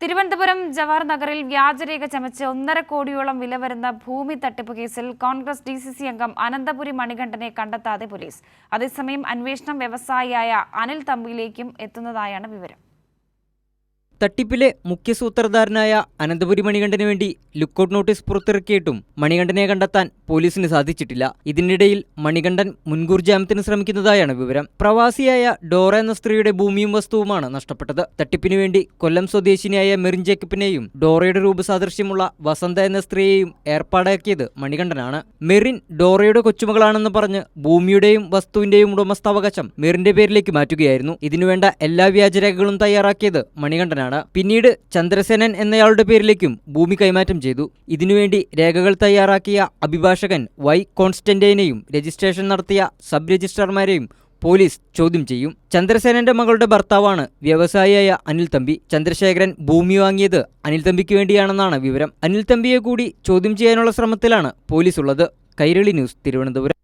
തിരുവനന്തപുരം ജവഹർ നഗറിൽ വ്യാജരേഖ ചമച്ച് 1.5 കോടിയോളം വില വരുന്ന ഭൂമി തട്ടിപ്പ് കേസിൽ കോൺഗ്രസ് DCC അംഗം അനന്തപുരി മണികണ്ഠനെ കണ്ടെത്താതെ പോലീസ്. അതേസമയം അന്വേഷണം വ്യവസായിയായ അനിൽ തമ്പിയിലേക്കും എത്തുന്നതായാണ് വിവരം. തട്ടിപ്പിലെ മുഖ്യ സൂത്രധാരനായ അനന്തപുരി മണികണ്ഠന് വേണ്ടി ലുക്കൌട്ട് നോട്ടീസ് പുറത്തിറക്കിയിട്ടും മണികണ്ഠനെ കണ്ടെത്താൻ പോലീസിന് സാധിച്ചിട്ടില്ല. ഇതിനിടയിൽ മണികണ്ഠൻ മുൻകൂർ ജാമ്യത്തിന് ശ്രമിക്കുന്നതായാണ് വിവരം. പ്രവാസിയായ ഡോറ എന്ന സ്ത്രീയുടെ ഭൂമിയും വസ്തുവുമാണ് നഷ്ടപ്പെട്ടത്. തട്ടിപ്പിനു വേണ്ടി കൊല്ലം സ്വദേശിനിയായ മെറിൻ ജേക്കബിനെയും ഡോറയുടെ രൂപസാദൃശ്യമുള്ള വസന്ത എന്ന സ്ത്രീയെയും ഏർപ്പാടാക്കിയത് മണികണ്ഠനാണ്. മെറിൻ ഡോറയുടെ കൊച്ചുമകളാണെന്ന് പറഞ്ഞ് ഭൂമിയുടെയും വസ്തുവിന്റെയും ഉടമസ്ഥാവകാശം മെറിന്റെ പേരിലേക്ക് മാറ്റുകയായിരുന്നു. ഇതിനുവേണ്ട എല്ലാ വ്യാജരേഖകളും തയ്യാറാക്കിയത് മണികണ്ഠനാണ്. പിന്നീട് ചന്ദ്രസേനൻ എന്നയാളുടെ പേരിലേക്കും ഭൂമി കൈമാറ്റം ചെയ്തു. ഇതിനുവേണ്ടി രേഖകൾ തയ്യാറാക്കിയ അഭിഭാഷകൻ വൈ കോൺസ്റ്റന്റൈനെയും രജിസ്ട്രേഷൻ നടത്തിയ സബ് രജിസ്ട്രാർമാരെയും പോലീസ് ചോദ്യം ചെയ്യും. ചന്ദ്രസേനന്റെ മകളുടെ ഭർത്താവാണ് വ്യവസായിയായ അനിൽ തമ്പി. ചന്ദ്രശേഖരൻ ഭൂമി വാങ്ങിയത് അനിൽ തമ്പിക്ക് വേണ്ടിയാണെന്നാണ് വിവരം. അനിൽ തമ്പിയെ കൂടി ചോദ്യം ചെയ്യാനുള്ള ശ്രമത്തിലാണ് പോലീസ് ഉള്ളത്. കൈരളി ന്യൂസ്, തിരുവനന്തപുരം.